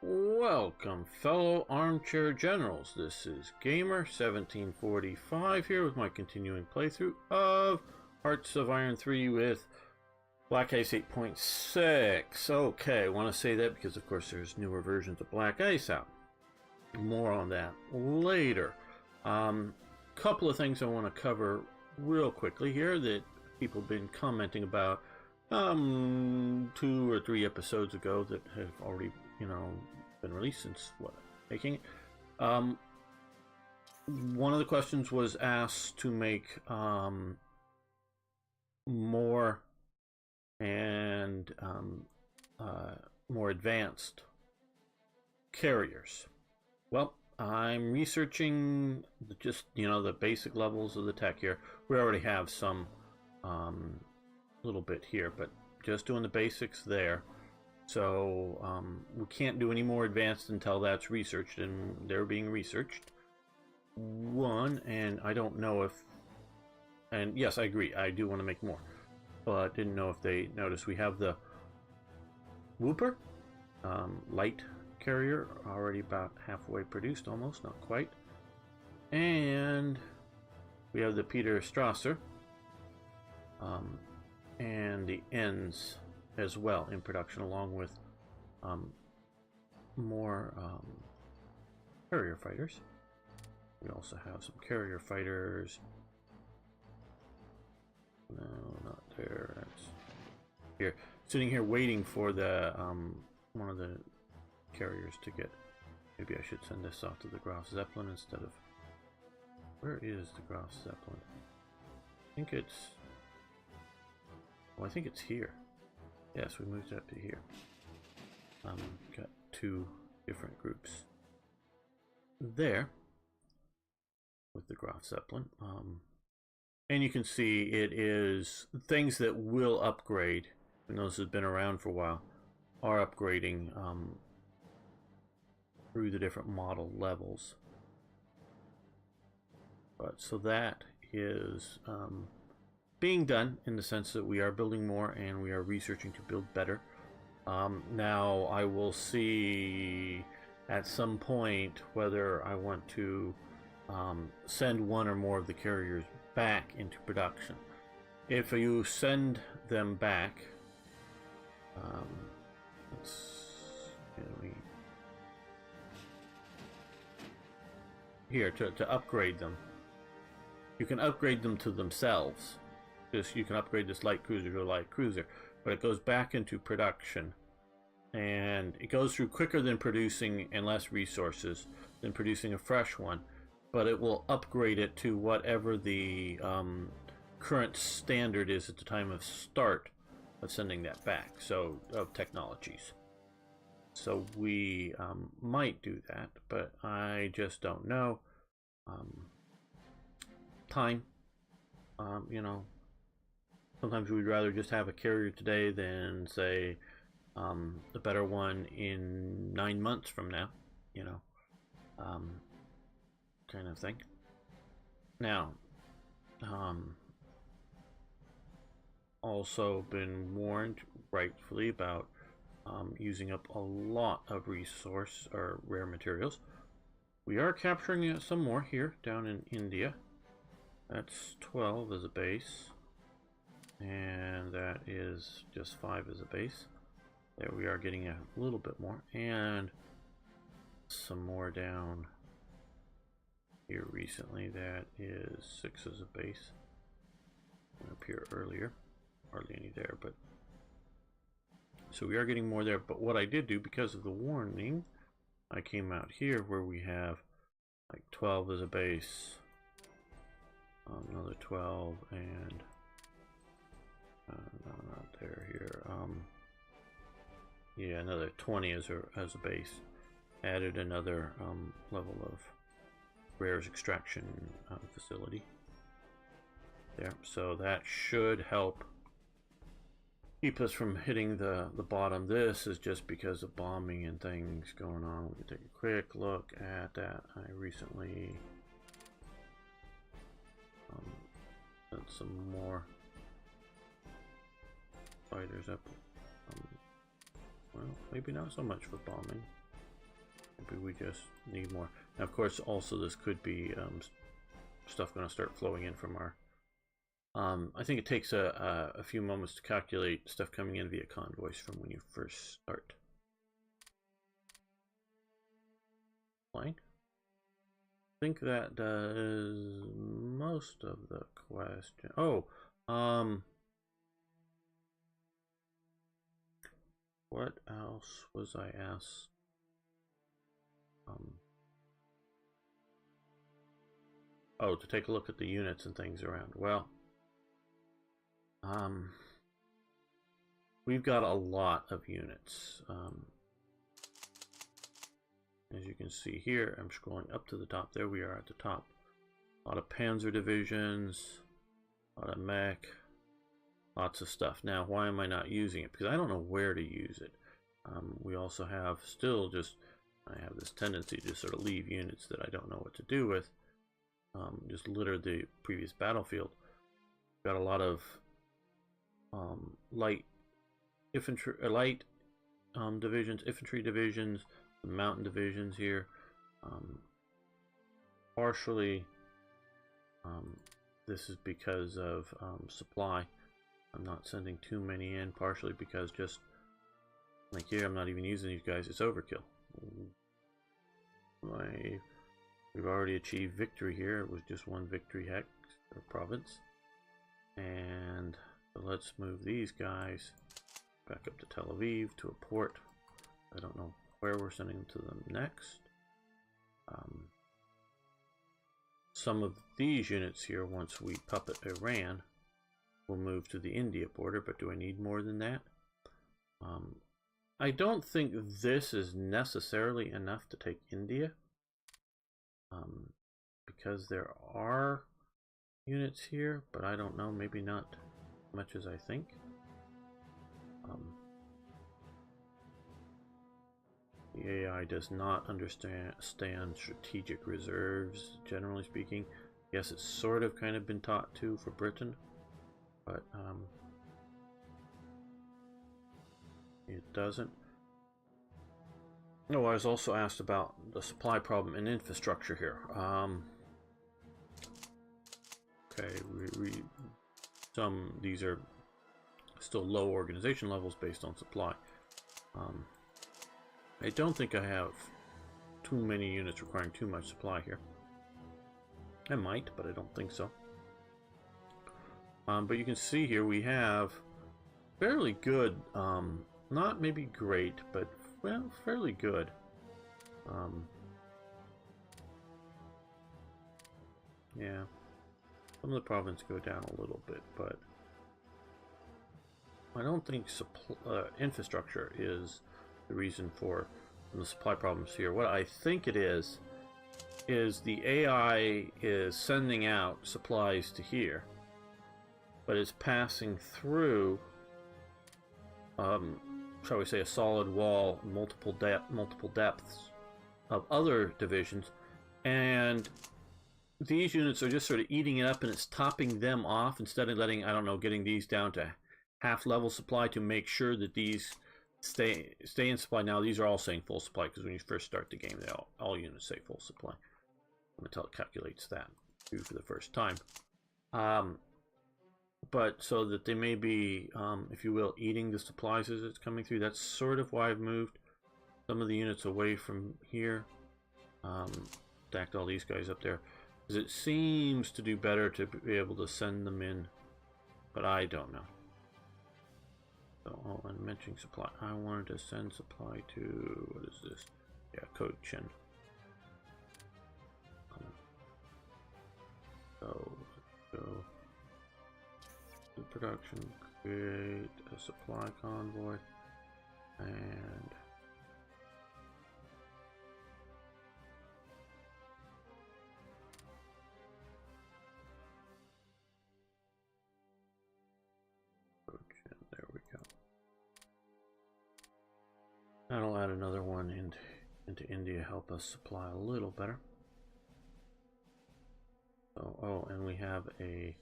Welcome, fellow armchair generals. This is Gamer1745 here with my continuing playthrough of Hearts of Iron 3 with Black Ice 8.6. Okay, I want to say that because, of course, there's newer versions of Black Ice out. More on that later. Couple of things I want to cover real quickly here that people have been commenting about 2 or 3 episodes ago that have already, been released since making it. One of the questions was asked to make more and more advanced carriers. Well, I'm researching the basic levels of the tech here. We already have some little bit here, but just doing the basics there. So we can't do any more advanced until that's researched, and they're being researched. And I don't know if, and yes, I agree, I do want to make more, but didn't know if they noticed we have the Whooper light carrier already about halfway produced, almost, not quite. And we have the Peter Strasser and the ends as well in production, along with more carrier fighters. We also have some carrier fighters. No, not there. That's here, sitting here waiting for the one of the carriers to get. Maybe I should send this off to the Graf Zeppelin instead of. Where is the Graf Zeppelin? I think it's. Well, I think it's here. Yes, we moved up to here. Got 2 different groups there with the Graf Zeppelin. And you can see it is things that will upgrade, and those that have been around for a while are upgrading through the different model levels. But so that is being done in the sense that we are building more and we are researching to build better. Now I will see at some point whether I want to send one or more of the carriers back into production. If you send them back, here to upgrade them, you can upgrade them to themselves. You can upgrade this light cruiser to a light cruiser, but it goes back into production, and it goes through quicker than producing and less resources than producing a fresh one, but it will upgrade it to whatever the current standard is at the time of start of sending that back, so of technologies. So we might do that, but I just don't know. Time, sometimes we'd rather just have a carrier today than, say, the better one in 9 months from now, kind of thing. Now, also been warned, rightfully, about using up a lot of resource or rare materials. We are capturing some more here down in India. That's 12 as a base. And that is just 5 as a base. There we are getting a little bit more, and some more down here recently. That is 6 as a base. Up here earlier, hardly any there, but so we are getting more there. But what I did do, because of the warning, I came out here where we have like 12 as a base, another 12, and no, not there here. Yeah, another 20 as a base. Added another level of rares extraction facility there, so that should help keep us from hitting the bottom. This is just because of bombing and things going on. We can take a quick look at that. I recently sent some more fighters up. Well, maybe not so much for bombing. Maybe we just need more. Now, of course, also this could be stuff going to start flowing in from our... I think it takes a few moments to calculate stuff coming in via convoys from when you first start flying. I think that does most of the question. Oh, what else was I asked? Oh, to take a look at the units and things around. Well, we've got a lot of units. As you can see here, I'm scrolling up to the top. There we are at the top. A lot of Panzer divisions, a lot of mech, lots of stuff. Now, why am I not using it? Because I don't know where to use it. We also have still just, I have this tendency to sort of leave units that I don't know what to do with. Just litter the previous battlefield. Got a lot of light infantry, divisions, infantry divisions, mountain divisions here. Partially, this is because of supply. I'm not sending too many in. Partially because just like here, I'm not even using these guys. It's overkill. We've already achieved victory here. It was just one victory hex or province. And so let's move these guys back up to Tel Aviv to a port. I don't know where we're sending them to them next. Some of these units here, once we puppet Iran, will move to the India border, but do I need more than that? I don't think this is necessarily enough to take India, because there are units here, but I don't know, maybe not as much as I think. The AI does not understand strategic reserves, generally speaking. Yes, it's sort of kind of been taught to for Britain, but it doesn't. Oh, I was also asked about the supply problem and infrastructure here. Okay, these are still low organization levels based on supply. I don't think I have too many units requiring too much supply here. I might, but I don't think so. But you can see here we have fairly good, not maybe great, but well, fairly good. Yeah, some of the provinces go down a little bit, but I don't think infrastructure is the reason for the supply problems here. What I think it is the AI is sending out supplies to here, but it's passing through, shall we say, a solid wall, multiple depths of other divisions, and these units are just sort of eating it up, and it's topping them off instead of letting, I don't know, getting these down to half level supply to make sure that these stay in supply. Now these are all saying full supply, because when you first start the game, all units say full supply until it calculates that for the first time. But so that they may be, if you will, eating the supplies as it's coming through. That's sort of why I've moved some of the units away from here. Stacked all these guys up there, because it seems to do better to be able to send them in, but I don't know. So, oh, I'm mentioning supply. I wanted to send supply to, what is this? Yeah, Cochin. So, let's go to production, create a supply convoy, and there we go. That'll add another one into India, help us supply a little better. So, oh, and we have a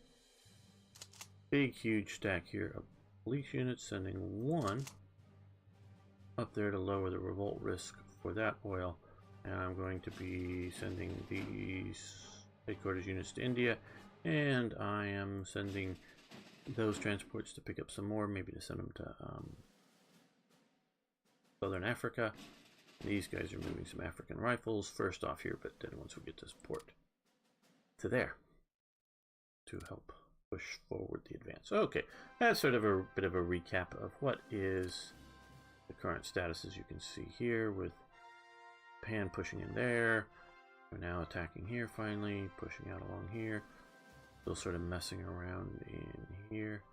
big, huge stack here of police units, sending one up there to lower the revolt risk for that oil. And I'm going to be sending these headquarters units to India, and I am sending those transports to pick up some more, maybe to send them to Southern Africa. These guys are moving some African rifles first off here, but then once we get this port to there to help push forward the advance. Okay, that's sort of a bit of a recap of what is the current status, as you can see here, with Japan pushing in there. We're now attacking here finally, pushing out along here. Still sort of messing around in here.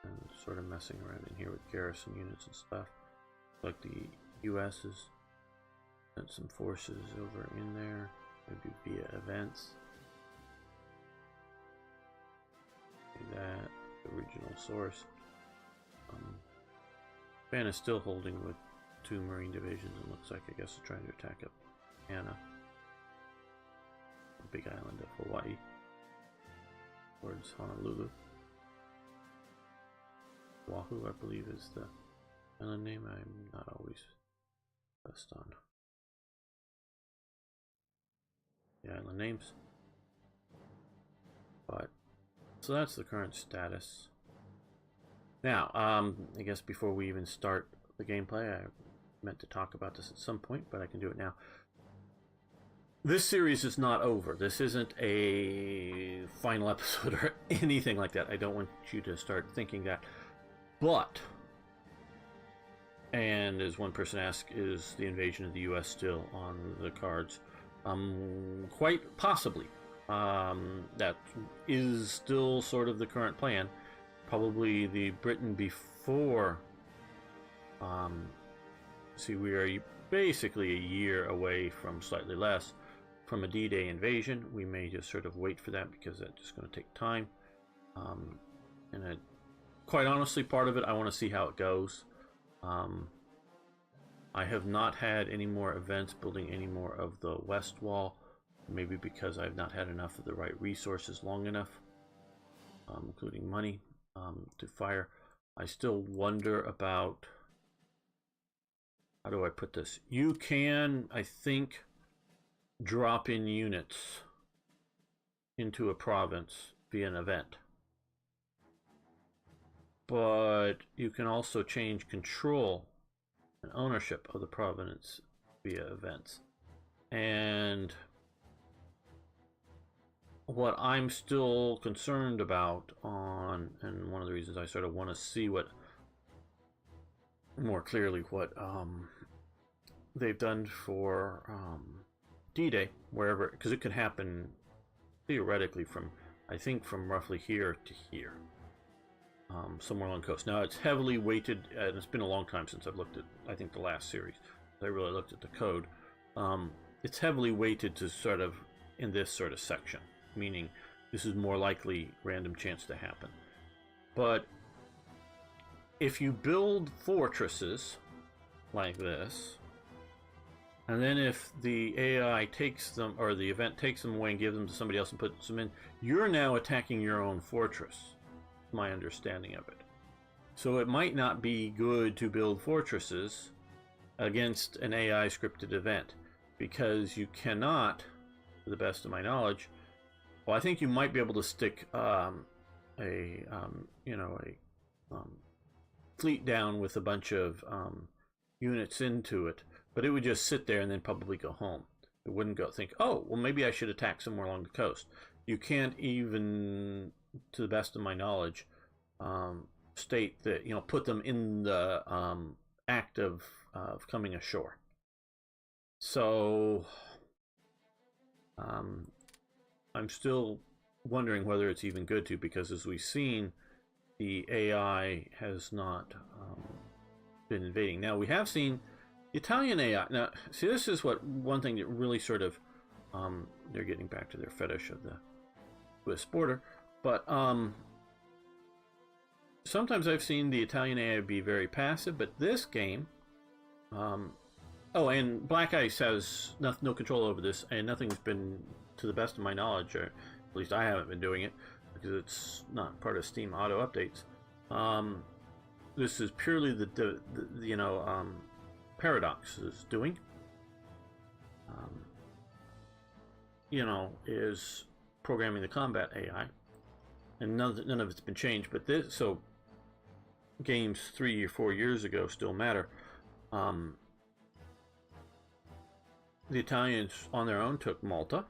And sort of messing around in here with garrison units and stuff. Like the US has sent some forces over in there, maybe via events. See that, the regional source. Japan is still holding with 2 Marine divisions, and looks like, I guess, it's trying to attack up Anna, the big island of Hawaii, towards Honolulu. Oahu, I believe, is the island name. I'm not always best on the island names. But, so that's the current status. Now, I guess before we even start the gameplay, I meant to talk about this at some point, but I can do it now. This series is not over. This isn't a final episode or anything like that. I don't want you to start thinking that. But, and as one person asked, is the invasion of the US still on the cards? Quite possibly. That is still sort of the current plan. Probably the Britain before. See, we are basically a year away from, slightly less, from a D-Day invasion. We may just sort of wait for that because that's just going to take time. And quite honestly, part of it, I want to see how it goes. I have not had any more events building any more of the West Wall, maybe because I've not had enough of the right resources long enough, including money, to fire. I still wonder about, how do I put this? You can, I think, drop in units into a province via an event. But you can also change control and ownership of the province via events. And what I'm still concerned about and one of the reasons I sort of want to see what more clearly what they've done for D-Day, wherever, because it could happen theoretically from, I think, from roughly here to here. Somewhere along the coast. Now, it's heavily weighted, and it's been a long time since I've looked at, I think, the last series. I really looked at the code. It's heavily weighted to sort of in this sort of section, meaning this is more likely random chance to happen. But if you build fortresses like this, and then if the AI takes them, or the event takes them away and gives them to somebody else and puts them in, you're now attacking your own fortress. My understanding of it. So it might not be good to build fortresses against an AI scripted event, because you cannot, to the best of my knowledge, well, I think you might be able to stick fleet down with a bunch of units into it, but it would just sit there and then probably go home. It wouldn't go think, oh, well, maybe I should attack somewhere along the coast. You can't even, to the best of my knowledge, state that, put them in the act of coming ashore. So I'm still wondering whether it's even good to, because as we've seen, the AI has not been invading. Now, we have seen the Italian AI. Now, see, this is one thing that really sort of, they're getting back to their fetish of the Swiss border, but sometimes I've seen the Italian AI be very passive, but this game, oh, and Black Ice has no control over this, and nothing's been, to the best of my knowledge, or at least I haven't been doing it, because it's not part of Steam auto updates. this is purely the Paradox is doing. Is programming the combat AI, and none of it's been changed. But games 3 or 4 years ago still matter. The Italians on their own took Malta,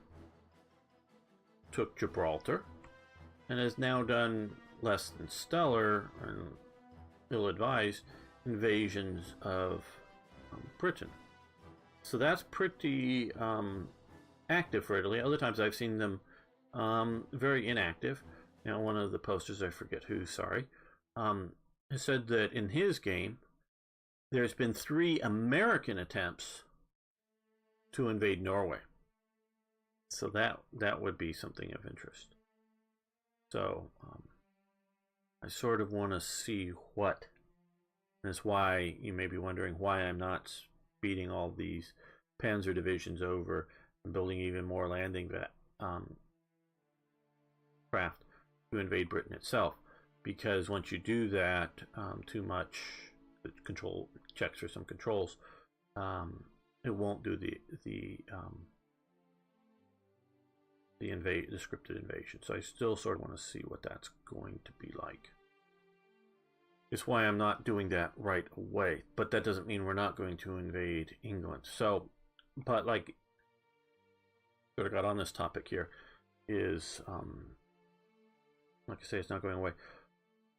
took Gibraltar, and has now done less than stellar and ill-advised invasions of Britain. So that's pretty active for Italy. Other times I've seen them very inactive. One of the posters, I forget who, sorry, has said that in his game there's been 3 American attempts to invade Norway. So that would be something of interest. So I sort of want to see what. That's why you may be wondering why I'm not speeding all these panzer divisions over and building even more landing craft to invade Britain itself. Because once you do that too much, the control checks for some controls, it won't do the scripted invasion. So I still sort of want to see what that's going to be like. It's why I'm not doing that right away. But that doesn't mean we're not going to invade England. So, but like, sort of got on this topic here is, like I say, it's not going away.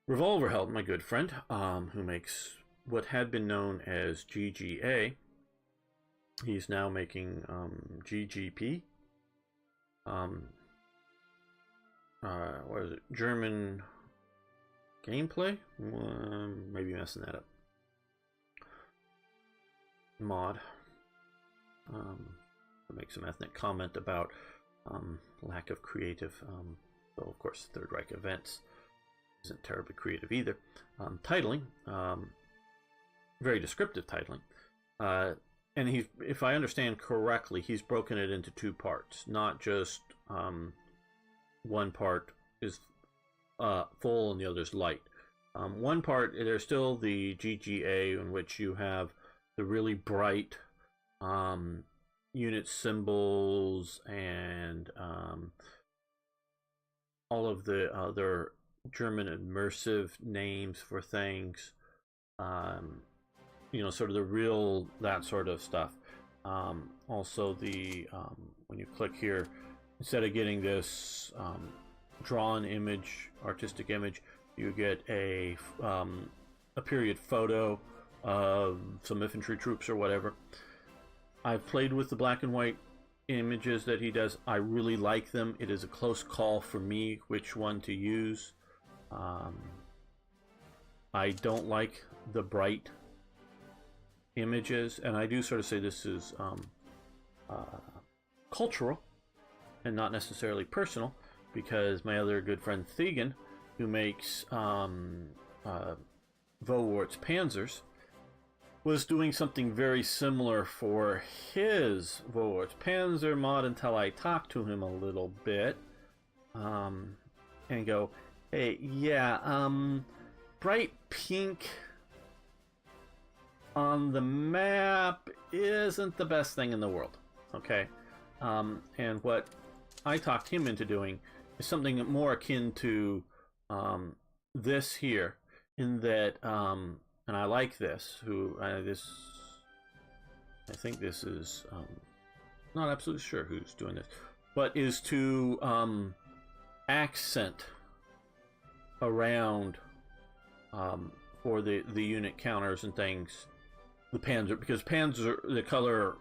Revolverheld, my good friend, who makes what had been known as GGA, he's now making GGP. What is it? German gameplay? Maybe messing that up. Mod. Make some ethnic comment about lack of creative. Well, of course, Third Reich events isn't terribly creative either. Titling, very descriptive titling. And if I understand correctly, he's broken it into 2 parts, not just one part is full and the other's light. One part, there's still the GGA, in which you have the really bright unit symbols and all of the other German immersive names for things. Sort of the real, that sort of stuff. Also the when you click here, instead of getting this drawn image, artistic image, you get a period photo of some infantry troops or whatever. I've played with the black and white images that he does. I really like them. It is a close call for me which one to use. I don't like the bright images, and I do sort of say this is cultural and not necessarily personal, because my other good friend Thegan, who makes Vowart's Panzers, was doing something very similar for his Vowart's Panzer mod until I talked to him a little bit and go, hey, yeah, bright pink on the map isn't the best thing in the world, okay? And what I talked him into doing is something more akin to this here, in that, and I like this. I think this is not absolutely sure who's doing this, but is to accent around for the unit counters and things. The Panzer, because Panzer, the color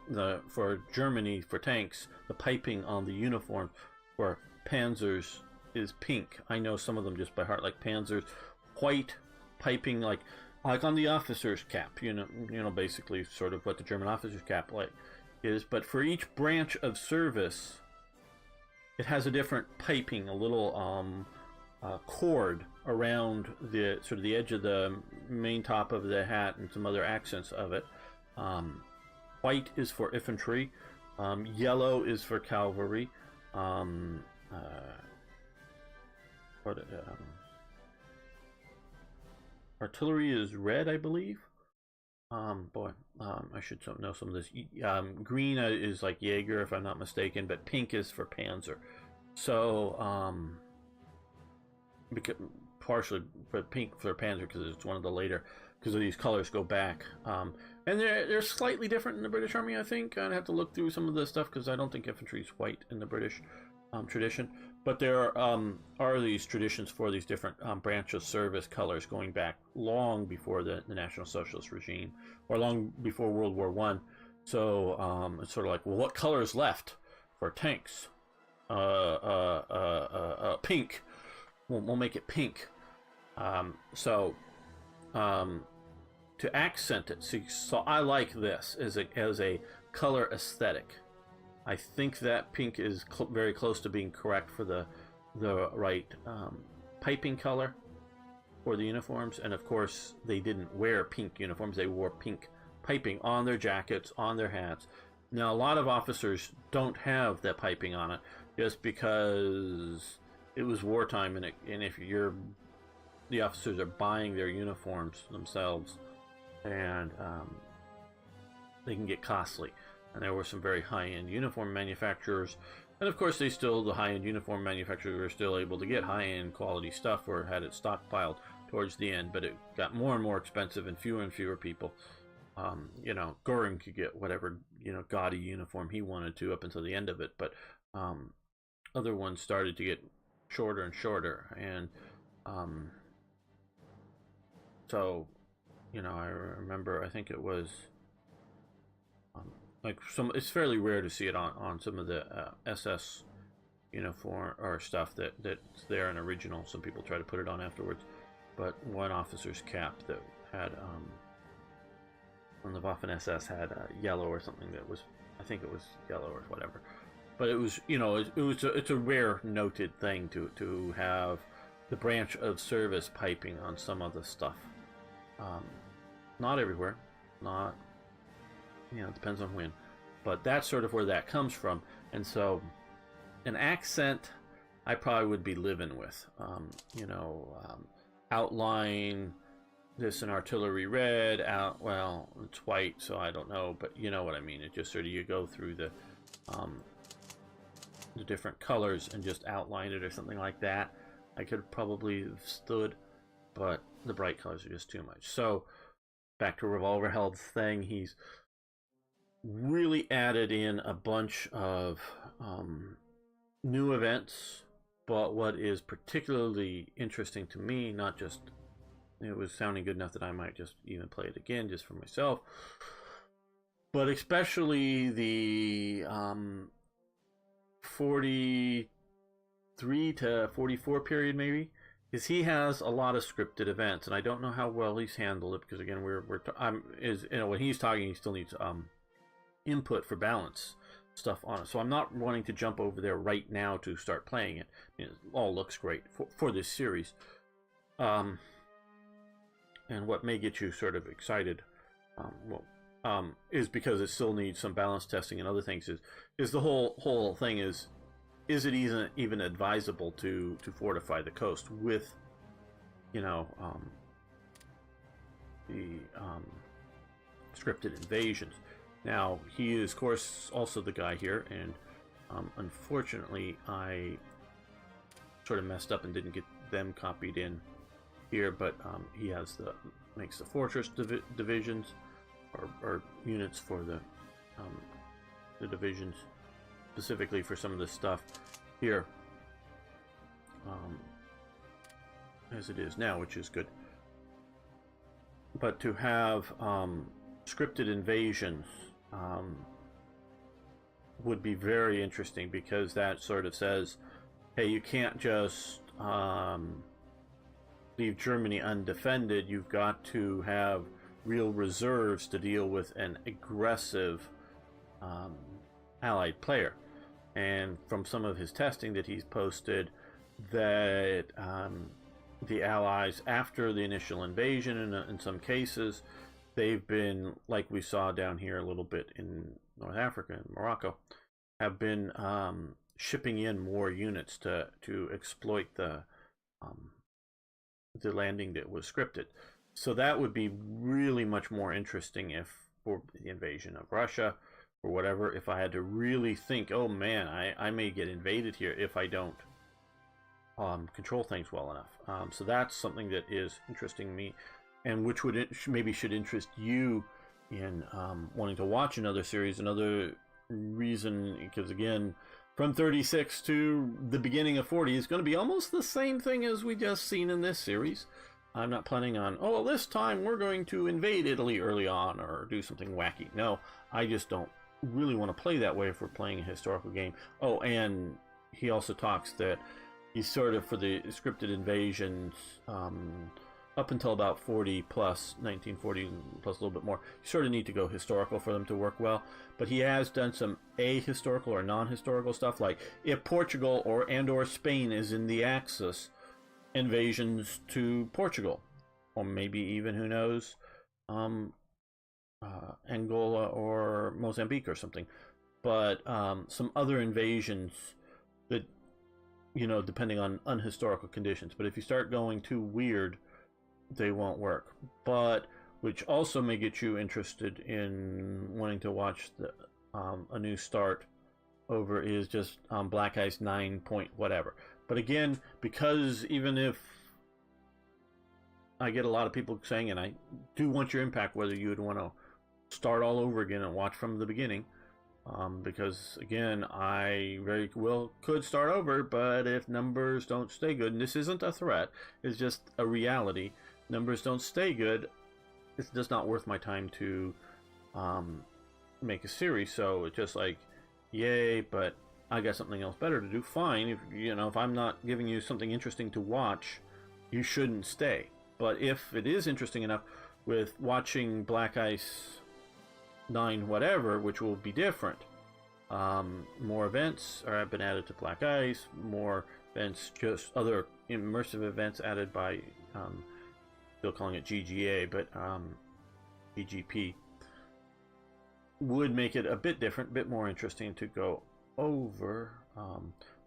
for Germany for tanks, the piping on the uniform for Panzers is pink. I know some of them just by heart, like Panzers, white piping, like on the officer's cap. Basically sort of what the German officer's cap is. But for each branch of service, it has a different piping, a little cord around the sort of the edge of the main top of the hat and some other accents of it. White is for infantry, yellow is for cavalry, artillery is red, I believe. Boy, I should know some of this. Green is like Jaeger, if I'm not mistaken, but pink is for Panzer. So, because, partially for pink for Panzer because it's one of the later, because these colors go back. And they're slightly different in the British Army, I think. I'd have to look through some of the stuff because I don't think infantry is white in the British tradition. But there are these traditions for these different branch of service colors going back long before the National Socialist regime, or long before World War One. So it's sort of like, well, what color is left for tanks? Pink. We'll make it pink. To accent it, so I like this as a color aesthetic. I think that pink is very close to being correct for the right piping color for the uniforms. And of course, they didn't wear pink uniforms; they wore pink piping on their jackets, on their hats. Now, a lot of officers don't have that piping on it, just because it was wartime, and if the officers are buying their uniforms themselves, and they can get costly. And there were some very high-end uniform manufacturers, and of course the high-end uniform manufacturers were still able to get high-end quality stuff, or had it stockpiled towards the end, but it got more and more expensive, and fewer people. Goring could get whatever gaudy uniform he wanted to up until the end of it, but other ones started to get shorter and shorter, and so I remember, I think it was it's fairly rare to see it on some of the SS uniform or stuff that's there in original. Some people try to put it on afterwards, but one officer's cap that had on the Waffen SS had yellow or something, that was, I think it was yellow or whatever, but it was it's a rare noted thing to have the branch of service piping on some of the stuff. Not everywhere, not, it depends on when, but that's sort of where that comes from. And so an accent I probably would be living with, outline this in artillery red, well, it's white, so I don't know, but you know what I mean. It just sort of, you go through the different colors and just outline it or something like that. I could probably have stood, but the bright colors are just too much. So back to Revolverheld's thing, he's really added in a bunch of new events. But what is particularly interesting to me, not just it was sounding good enough that I might just even play it again just for myself, but especially the 43 to 44 period, maybe, is he has a lot of scripted events, and I don't know how well he's handled it, because again, when he's talking, he still needs input for balance stuff on it. So I'm not wanting to jump over there right now to start playing it. It all looks great for this series. And what may get you sort of excited, is because it still needs some balance testing and other things. Is the whole thing is it even advisable to fortify the coast with, the scripted invasions? Now, he is, of course, also the guy here, and unfortunately, I sort of messed up and didn't get them copied in here, but he makes the fortress divisions, or units for the divisions, specifically for some of this stuff here, as it is now, which is good. But to have scripted invasions would be very interesting, because that sort of says, hey, you can't just leave Germany undefended. You've got to have real reserves to deal with an aggressive Allied player. And from some of his testing that he's posted, that the Allies, after the initial invasion, in some cases, they've been, like we saw down here a little bit in North Africa and Morocco, have been shipping in more units to exploit the landing that was scripted. So that would be really much more interesting if, for the invasion of Russia or whatever, if I had to really think, oh man, I may get invaded here if I don't control things well enough. So that's something that is interesting me, and which would maybe should interest you in wanting to watch another series. Another reason, because again, from 36 to the beginning of 40 is going to be almost the same thing as we just seen in this series. I'm not planning on, oh, well, this time we're going to invade Italy early on or do something wacky. No, I just don't really want to play that way if we're playing a historical game. Oh, and he also talks that he's sort of, for the scripted invasions, up until about 40 plus, 1940 plus a little bit more, you sort of need to go historical for them to work well. But he has done some ahistorical or non-historical stuff, like if Portugal or Spain is in the Axis, invasions to Portugal, or maybe even, who knows, Angola or Mozambique or something. But some other invasions that, you know, depending on unhistorical conditions. But if you start going too weird, they won't work. But which also may get you interested in wanting to watch the a new start over is just Black Ice 9 point whatever. But again, because even if I get a lot of people saying, and I do want your impact, whether you would want to start all over again and watch from the beginning, because again, I very well could start over, but if numbers don't stay good, and this isn't a threat, it's just a reality, numbers don't stay good, it's just not worth my time to make a series. So it's just like, yay, but I got something else better to do. Fine, if you know, if I'm not giving you something interesting to watch, you shouldn't stay. But if it is interesting enough, with watching Black Ice 9 whatever, which will be different, more events have been added to Black Ice, more events, just other immersive events added by still calling it GGA, but GGP, would make it a bit different, a bit more interesting to go over.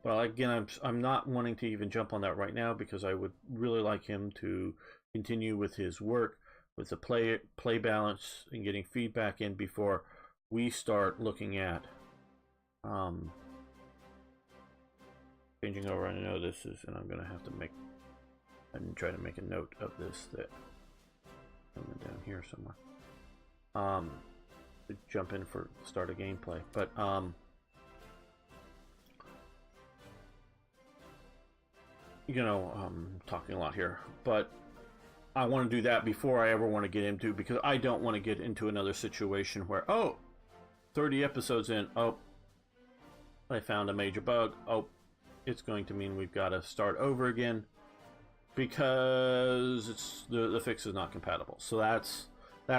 But again, I'm not wanting to even jump on that right now, because I would really like him to continue with his work with the play balance and getting feedback in before we start looking at changing over. I know this is, and I'm going to have to make and try to make a note of this, that coming down here somewhere, to jump in for start a gameplay. But you know, talking a lot here, but I want to do that before I ever want to get into, because I don't want to get into another situation where, oh, 30 episodes in, oh, I found a major bug, oh, it's going to mean we've got to start over again because it's the fix is not compatible. So that's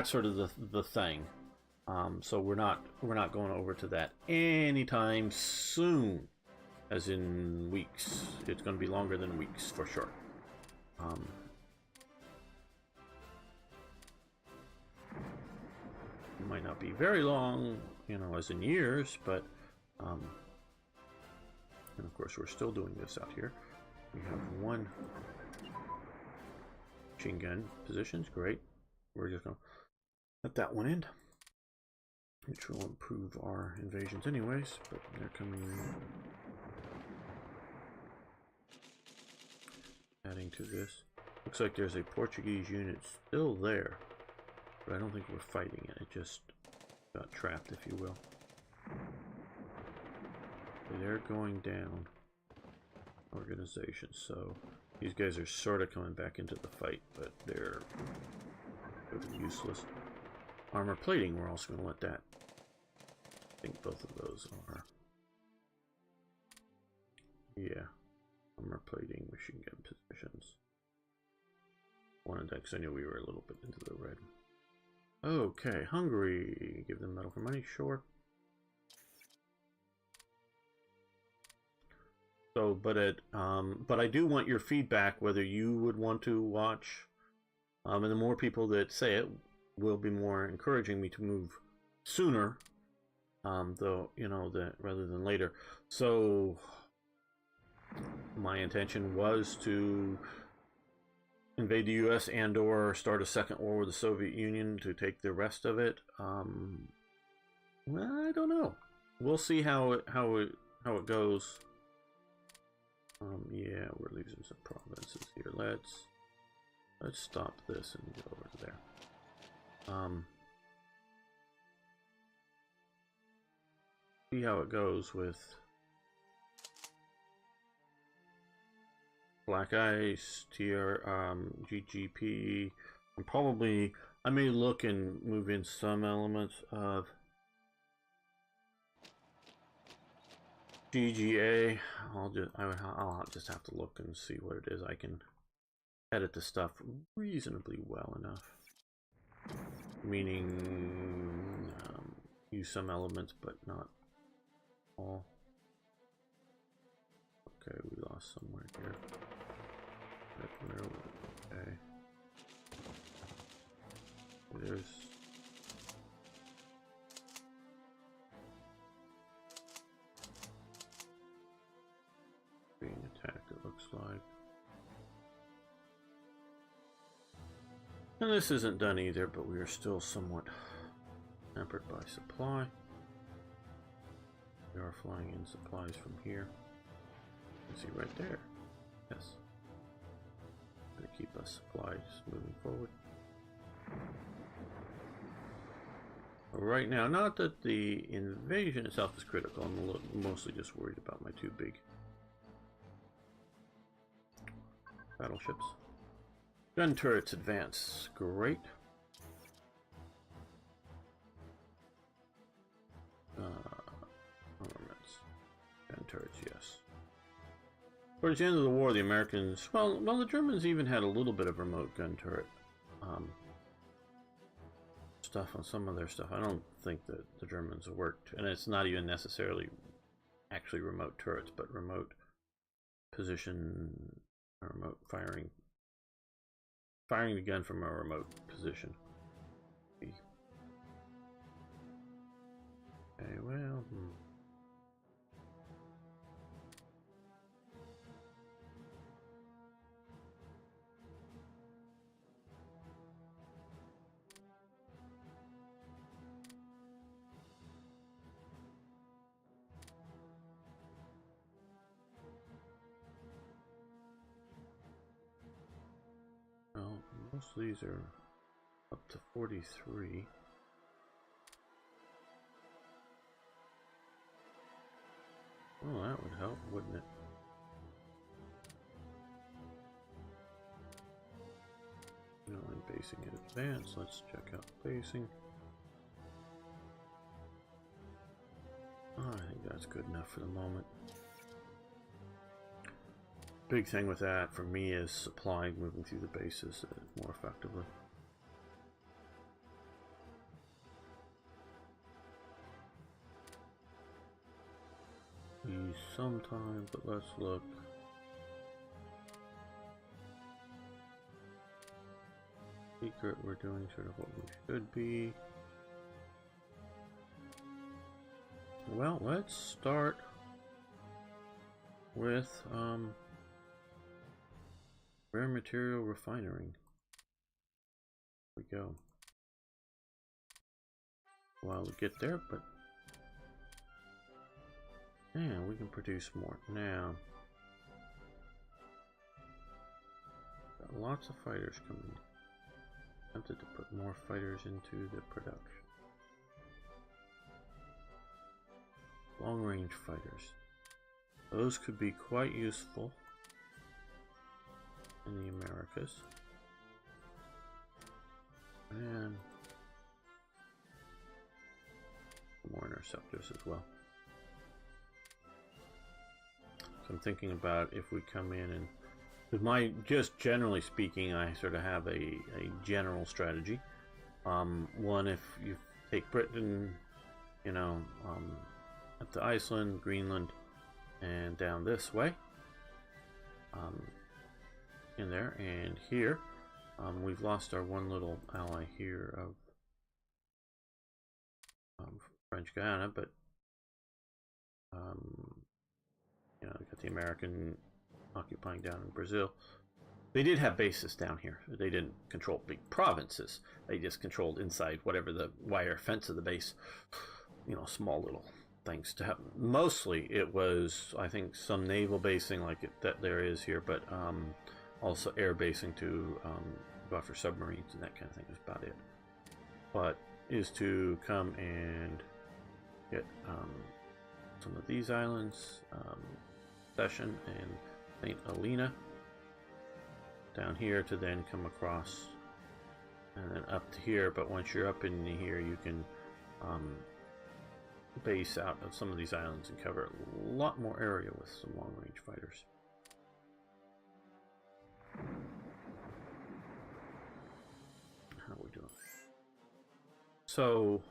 sort of the thing. So we're not going over to that anytime soon, as in weeks. It's going to be longer than weeks for sure. It might not be very long, you know, as in years, but and of course we're still doing this out here. We have one machine gun positions, great. We're just gonna let that one in, which will improve our invasions anyways, but they're coming in. Adding to this. Looks like there's a Portuguese unit still there, but I don't think we're fighting it. It just got trapped, if you will. They're going down organization, so these guys are sort of coming back into the fight, but they're useless. Armor plating, we're also going to let that. I think both of those are. Yeah. Armor plating, machine gun positions. Wanted that because I knew we were a little bit into the red. Okay, Hungary. Give them metal for money, sure. So, but I do want your feedback, whether you would want to watch, and the more people that say it will be more encouraging me to move sooner, though, you know, that rather than later. So my intention was to invade the U.S. and/or start a second war with the Soviet Union to take the rest of it. Well, I don't know. We'll see how it goes. Yeah, we're losing some provinces here. Let's stop this and go over to there. See how it goes with Black Ice, GGP. I may look and move in some elements of GGA. I'll just have to look and see what it is. I can edit the stuff reasonably well enough. Meaning, use some elements, but not all. Okay, we lost somewhere here. Okay. There's being attacked, it looks like. And this isn't done either, but we are still somewhat hampered by supply. We are flying in supplies from here. You can see right there. Yes. Gonna keep us supplies moving forward. Right now, not that the invasion itself is critical, I'm mostly just worried about my two big battleships. Gun turrets advance, great. Armaments. Gun turrets, yes. Towards the end of the war, the Americans, well, the Germans even had a little bit of remote gun turret stuff on some of their stuff. I don't think that the Germans worked, and it's not even necessarily actually remote turrets, but remote position, remote firing the gun from a remote position. Okay, well, well, most of these are up to 43. Well, that would help, wouldn't it? You know, and basing at advanced. Let's check out basing. Oh, I think that's good enough for the moment. Big thing with that for me is supply moving through the bases more effectively. Sometimes, but let's look. Secret, we're doing sort of what we should be. Well, let's start with rare material refinery. Here we go. While we get there, but yeah, we can produce more now. Got lots of fighters coming. Tempted to put more fighters into the production. Long-range fighters. Those could be quite useful in the Americas. And more interceptors as well. So I'm thinking about if we come in and with my, just generally speaking, I sort of have a general strategy. One, if you take Britain, you know, up to Iceland, Greenland, and down this way, in there, and here, we've lost our one little ally here of French Guiana, but you know, we got the American occupying down in Brazil. They did have bases down here. They didn't control big provinces. They just controlled inside whatever the wire fence of the base. You know, small little things to have. Mostly it was, I think, some naval basing like that there is here, but also air basing to buffer submarines and that kind of thing is about it. But is to come and get some of these islands, Session and St. Helena, down here to then come across and then up to here. But once you're up in here, you can base out of some of these islands and cover a lot more area with some long-range fighters. How are we doing? So,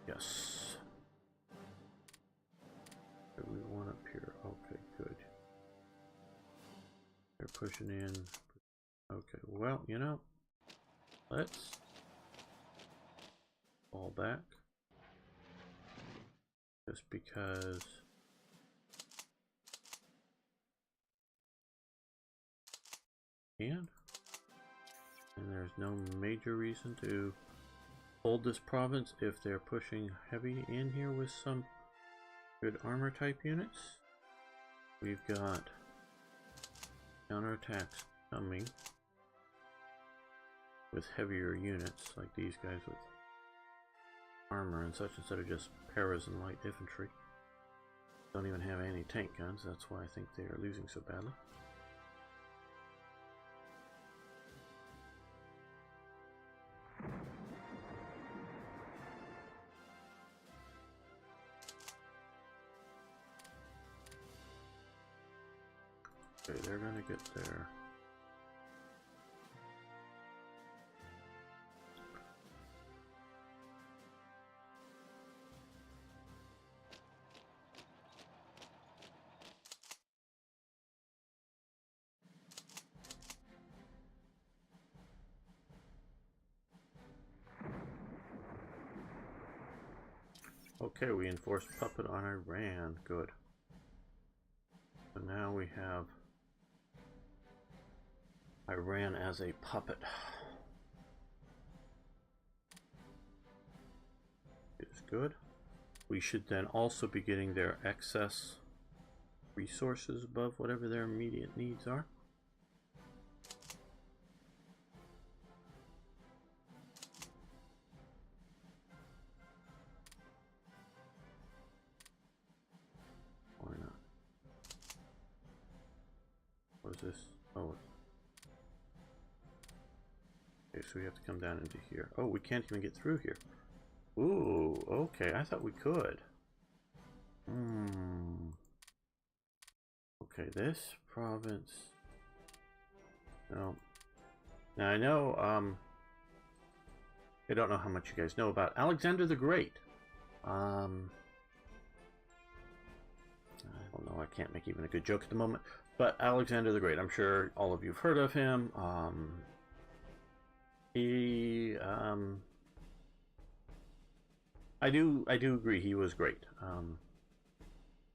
yes. We want up here. Okay, good. They're pushing in. Okay, well, you know, let's fall back. Just because and there's no major reason to hold this province if they're pushing heavy in here with some good armor type units. We've got counterattacks coming with heavier units like these guys with armor and such instead of just paras and light infantry. Don't even have any tank guns. That's why I think they are losing so badly. Okay, they're gonna get there. Okay, we enforced puppet on Iran. Good. So now we have Iran as a puppet. It's good. We should then also be getting their excess resources above whatever their immediate needs are. Why not? What is this? Oh. Okay, so we have to come down into here. Oh, we can't even get through here. Ooh, okay, I thought we could. Okay, this province. No. Now I know, I don't know how much you guys know about Alexander the Great. I don't know, I can't make even a good joke at the moment. But Alexander the Great, I'm sure all of you have heard of him. I do agree he was great.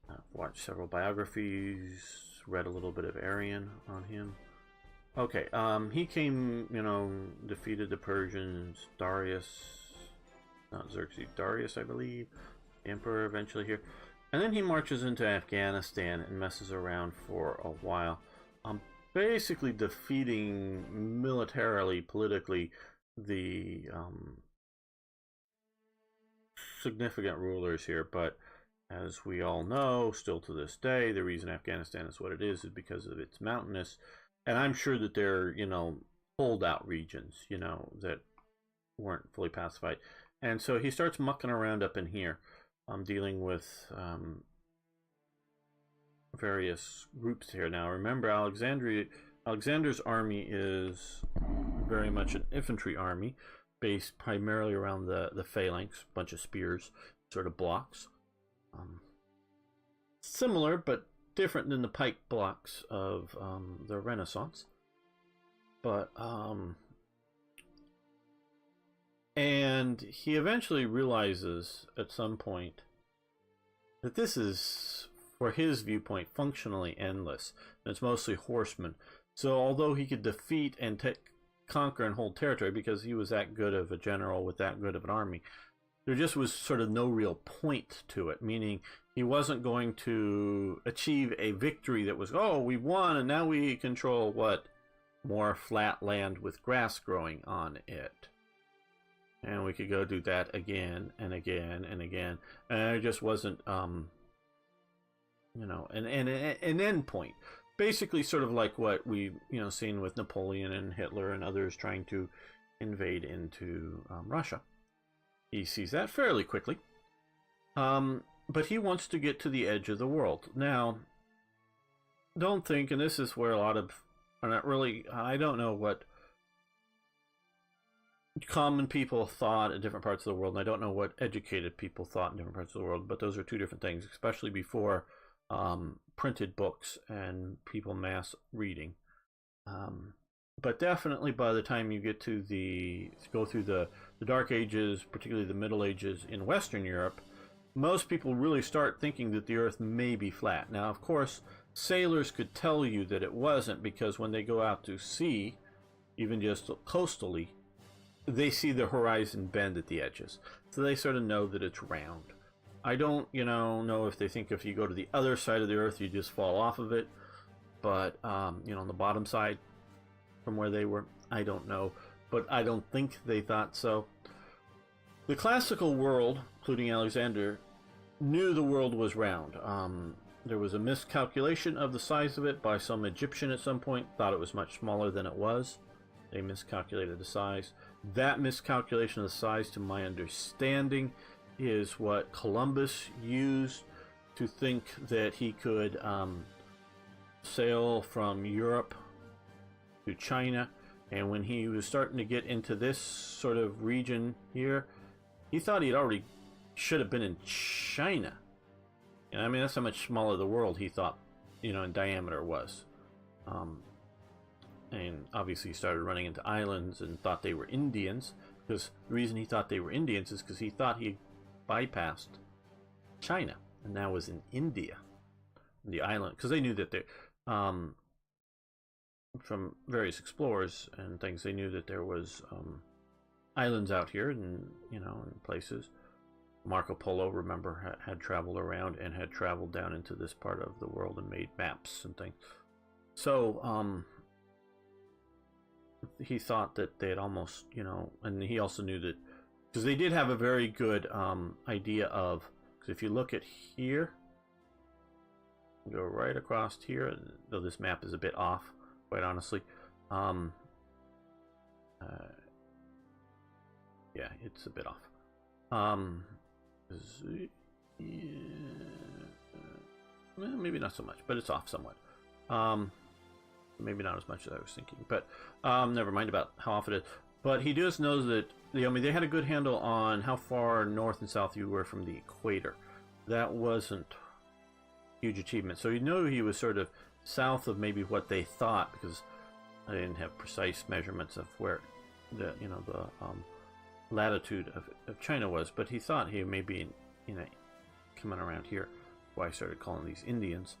I've watched several biographies, read a little bit of Arian on him. Okay, he came, you know, defeated the Persians, Darius, not Xerxes, Darius, I believe, emperor eventually here. And then he marches into Afghanistan and messes around for a while. Basically defeating militarily, politically, the significant rulers here. But as we all know, still to this day, the reason Afghanistan is what it is because of its mountainous. And I'm sure that there are, you know, holdout regions, you know, that weren't fully pacified. And so he starts mucking around up in here, dealing with various groups here. Now, remember, Alexander's army is very much an infantry army, based primarily around the phalanx, bunch of spears, sort of blocks. Similar, but different than the pike blocks of the Renaissance. But, and he eventually realizes at some point that this is for his viewpoint, functionally endless. And it's mostly horsemen. So although he could defeat and conquer and hold territory because he was that good of a general with that good of an army, there just was sort of no real point to it, meaning he wasn't going to achieve a victory that was, oh, we won and now we control what? More flat land with grass growing on it. And we could go do that again and again and again. And it just wasn't, an end point. Basically sort of like what we, seen with Napoleon and Hitler and others trying to invade into Russia. He sees that fairly quickly. But he wants to get to the edge of the world. Now, don't think, and this is where a lot of are not really, I don't know what common people thought in different parts of the world, and I don't know what educated people thought in different parts of the world, but those are two different things, especially before printed books and people mass reading. But definitely by the time you get to go through the Dark Ages, particularly the Middle Ages in Western Europe, most people really start thinking that the Earth may be flat. Now, of course, sailors could tell you that it wasn't, because when they go out to sea, even just coastally, they see the horizon bend at the edges. So they sort of know that it's round. I don't, know if they think if you go to the other side of the Earth, you just fall off of it. But, on the bottom side from where they were, I don't know. But I don't think they thought so. The classical world, including Alexander, knew the world was round. There was a miscalculation of the size of it by some Egyptian at some point, thought it was much smaller than it was. They miscalculated the size. That miscalculation of the size, to my understanding, is what Columbus used to think that he could sail from Europe to China. And when he was starting to get into this sort of region here, he thought he'd already should have been in China. And I mean, that's how much smaller the world he thought, in diameter was. And obviously he started running into islands and thought they were Indians, because the reason he thought they were Indians is because he thought he bypassed China and now was in India, the island, because they knew that they, from various explorers and things, they knew that there was islands out here and, in places. Marco Polo, remember, had traveled around and had traveled down into this part of the world and made maps and things. So, he thought that they had almost, and he also knew that, because they did have a very good idea of, because if you look at here, go right across here, though this map is a bit off, quite honestly. Yeah, it's a bit off. Maybe not so much, but it's off somewhat. Maybe not as much as I was thinking, but never mind about how off it is. But he does know that they had a good handle on how far north and south you were from the equator. That wasn't a huge achievement. So he knew he was sort of south of maybe what they thought, because I didn't have precise measurements of where the latitude of China was, but he thought he may be coming around here. Why I started calling these Indians.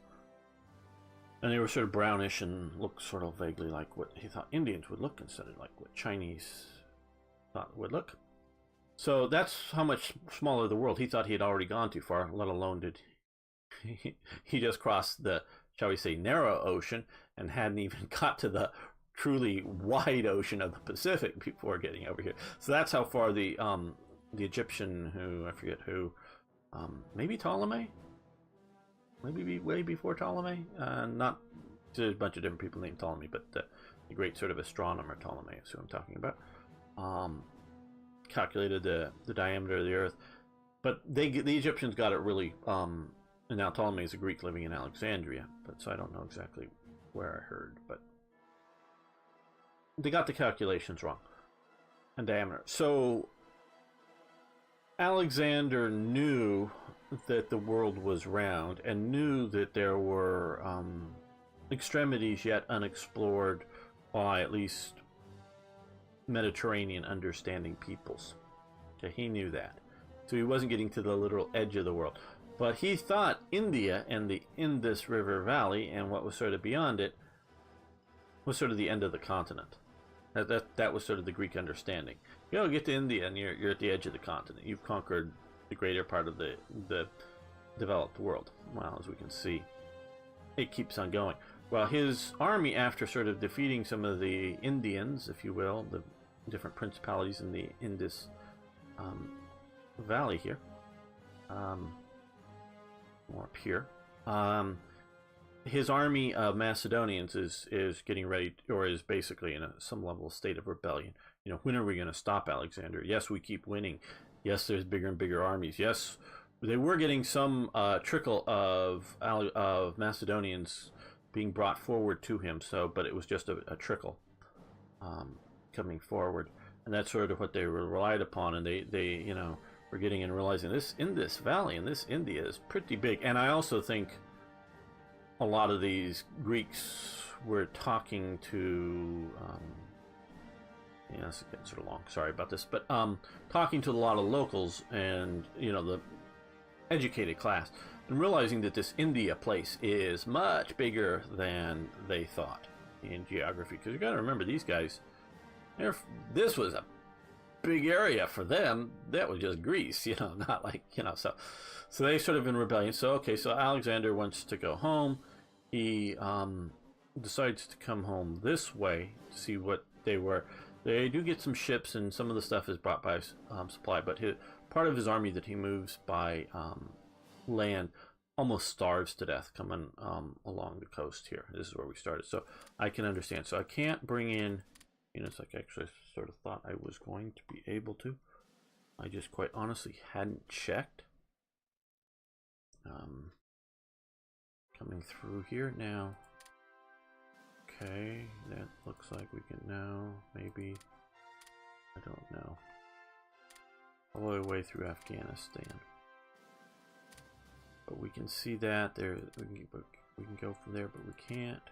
And they were sort of brownish and looked sort of vaguely like what he thought Indians would look, instead of like what Chinese thought would look. So that's how much smaller the world. He thought he had already gone too far, let alone did he just crossed the, shall we say, narrow ocean, and hadn't even got to the truly wide ocean of the Pacific before getting over here. So that's how far the Egyptian, who I forget who, maybe Ptolemy, maybe way before Ptolemy, not, there's a bunch of different people named Ptolemy, but the great sort of astronomer Ptolemy is who I'm talking about, calculated the diameter of the Earth. But the Egyptians got it really, and now Ptolemy is a Greek living in Alexandria, but so I don't know exactly where I heard, but they got the calculations wrong and diameter. So Alexander knew that the world was round, and knew that there were extremities yet unexplored by at least Mediterranean understanding peoples. Okay, he knew that. So he wasn't getting to the literal edge of the world. But he thought India and the Indus River Valley and what was sort of beyond it was sort of the end of the continent. That was sort of the Greek understanding. You know, get to India and you're at the edge of the continent. You've conquered the greater part of the developed world. Well, as we can see, it keeps on going. Well, his army, after sort of defeating some of the Indians, if you will, the different principalities in the Indus Valley here, or up here, his army of Macedonians is getting ready, or is basically in some level of state of rebellion. You know, when are we going to stop Alexander? Yes, we keep winning. Yes, there's bigger and bigger armies. Yes, they were getting some trickle of Macedonians being brought forward to him. So, but it was just a trickle coming forward, and that's sort of what they relied upon. And they you know, were getting and realizing this in this valley and this India is pretty big. And I also think a lot of these Greeks were talking to, yeah, this is getting sort of long, sorry about this, but talking to a lot of locals and, you know, the educated class, and realizing that this India place is much bigger than they thought in geography. Because you got to remember, these guys, this was a big area for them. That was just Greece, you know, not like, you know, so they sort of in rebellion. So, okay, so Alexander wants to go home. He decides to come home this way to see what they were. They do get some ships, and some of the stuff is brought by supply, but part of his army that he moves by land almost starves to death coming along the coast here. This is where we started, so I can understand. So I can't bring in units like I actually sort of thought I was going to be able to. I just quite honestly hadn't checked. Coming through here now. Okay, that looks like we can now, maybe, I don't know, all the way through Afghanistan. But we can see that there, we can go from there, but we can't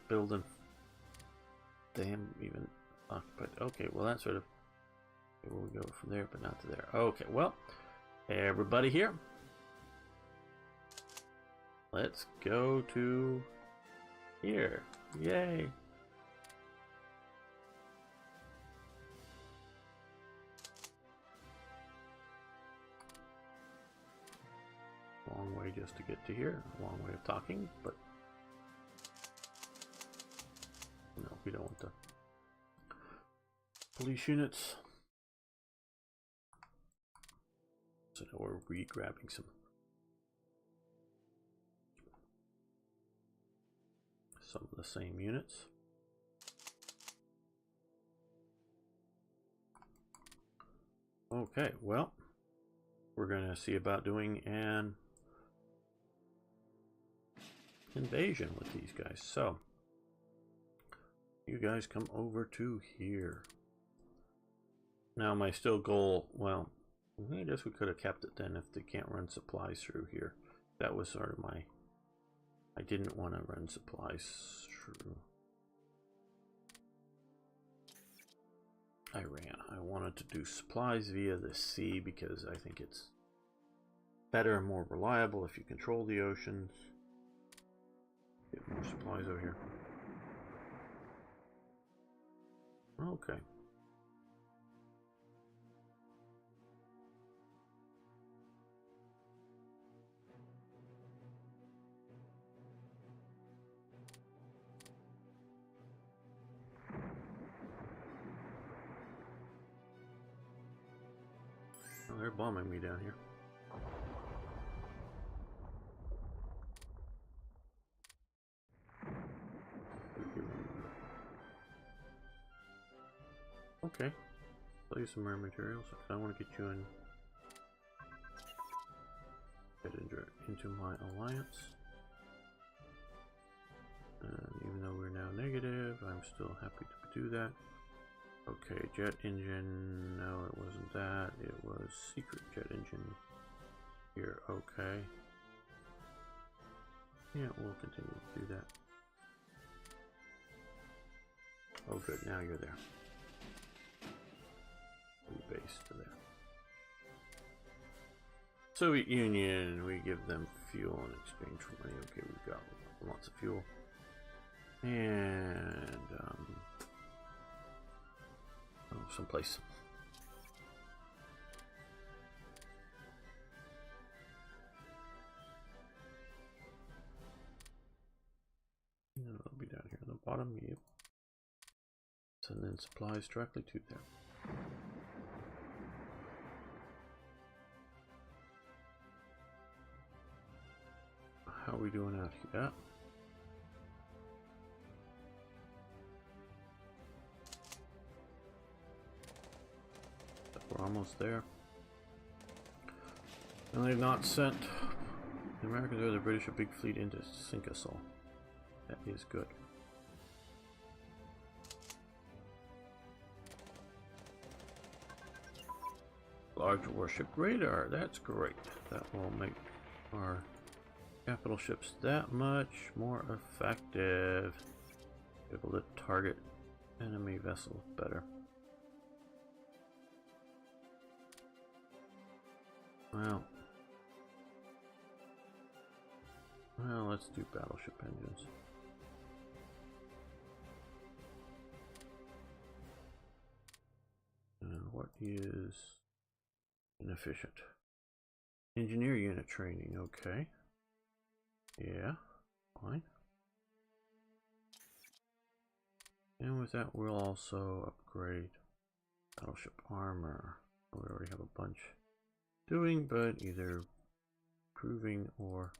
build them. Damn, even occupied. Okay, well that's sort of, we'll go from there, but not to there. Okay, well, everybody here, let's go to here. Yay. Long way just to get to here. Long way of talking, but no, we don't want the police units. So now we're re-grabbing some of the same units. Okay, well, we're going to see about doing an invasion with these guys. So, you guys come over to here. Now my still goal, well, I guess we could have kept it then if they can't run supplies through here. That was sort of my, I didn't want to run supplies through Iran. I wanted to do supplies via the sea because I think it's better and more reliable if you control the oceans. Get more supplies over here. Okay. Oh, they're bombing me down here. Okay, sell you some rare materials. I want to get you in. Get into my alliance. And even though we're now negative, I'm still happy to do that. Okay, jet engine. No, it wasn't that. It was secret jet engine. Here, okay. Yeah, we'll continue to do that. Oh, good. Now you're there. Base to there. Soviet Union, we give them fuel in exchange for money. Okay, we've got lots of fuel. And someplace. And it'll be down here on the bottom. Yep. Send in supplies directly to them. How are we doing out here? We're almost there. And they've not sent the Americans or the British a big fleet in to sink us all. That is good. Large warship radar, that's great. That will make our capital ships that much more effective. Be able to target enemy vessels better. Well, let's do battleship engines. What is inefficient? Engineer unit training, okay. Yeah, fine. And with that, we'll also upgrade battleship armor. We already have a bunch doing, but either improving or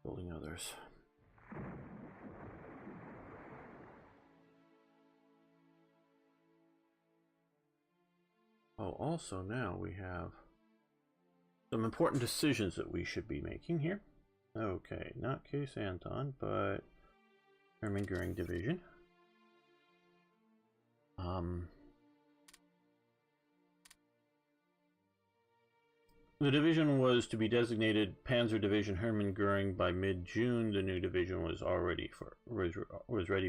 building others. Oh, also now we have some important decisions that we should be making here. Okay, not Case Anton, but Hermann Goering Division. The division was to be designated Panzer Division Hermann Goering by mid-June. The new division was ready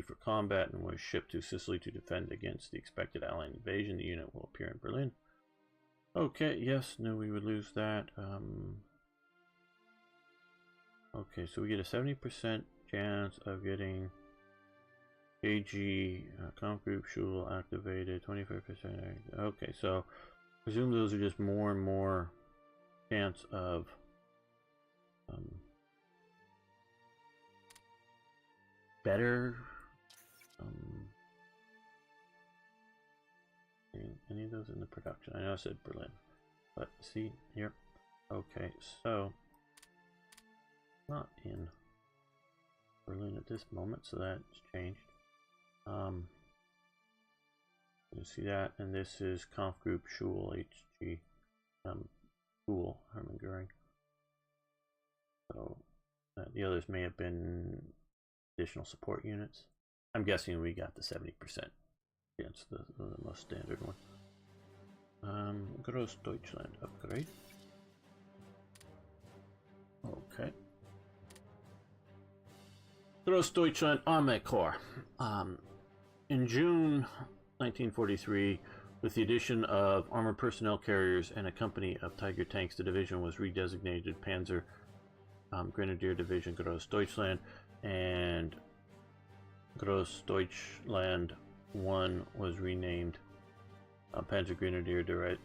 for combat and was shipped to Sicily to defend against the expected Allied invasion. The unit will appear in Berlin. Okay, yes, knew we would lose that. Okay, so we get a 70% chance of getting AG comp group Schul activated. 25%. Okay, so presume those are just more and more chance of better any of those in the production. I know I said Berlin, but see here. Okay, so not in Berlin at this moment, so that's changed. You see that, and this is Conf Group Schul HG Schul Hermann Goering. So the others may have been additional support units. I'm guessing we got the 70% against the most standard one. Gross Deutschland upgrade. Okay. Gross Deutschland Army Corps. In June 1943, with the addition of armored personnel carriers and a company of Tiger tanks, the division was redesignated Panzer Grenadier Division Gross Deutschland, and Gross Deutschland 1 was renamed Panzer Grenadier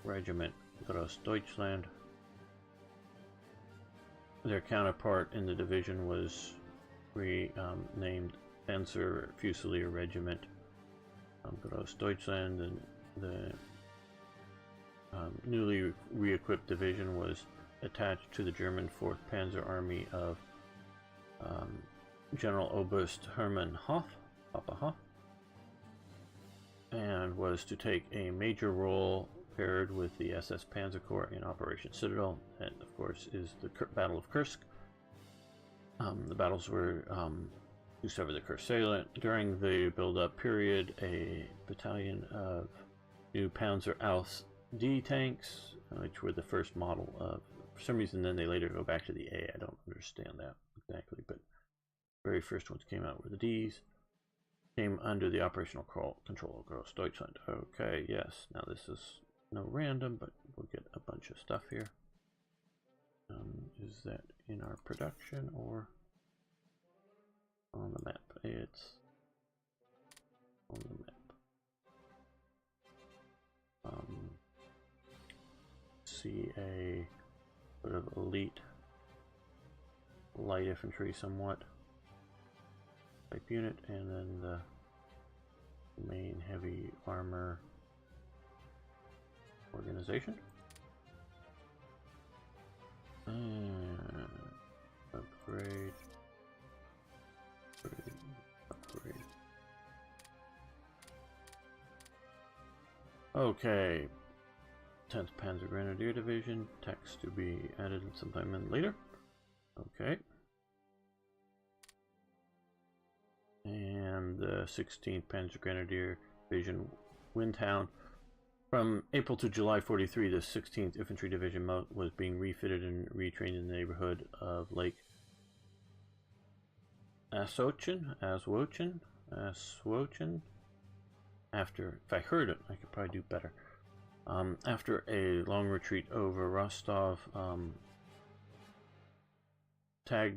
Regiment Gross Deutschland. Their counterpart in the division was renamed Panzer Fusilier Regiment Gross Deutschland, and the newly re-equipped division was attached to the German 4th Panzer Army of General Oberst Hermann Hoff, Papa Hoff, and was to take a major role paired with the SS Panzer Corps in Operation Citadel, and of course is the Battle of Kursk. The battles were to sever the Kursk salient. During the build-up period, a battalion of new Panzer Aus D tanks, which were the first model of, for some reason then they later go back to the A. I don't understand that exactly, but the very first ones came out were the Ds. came under the operational control of Gross Deutschland. Okay, yes. Now this is no random, but we'll get a bunch of stuff here. Is that in our production or on the map? It's on the map. See a sort of elite light infantry somewhat type unit, and then the main heavy armor organization. And upgrade. Okay. 10th Panzer Grenadier Division. Text to be added sometime later. Okay. And the 16th Panzer Grenadier Division, Windhound. From April to July 43, the 16th Infantry Division was being refitted and retrained in the neighborhood of Lake Aswochen. After, if I heard it, I could probably do better. After a long retreat over Rostov, Tag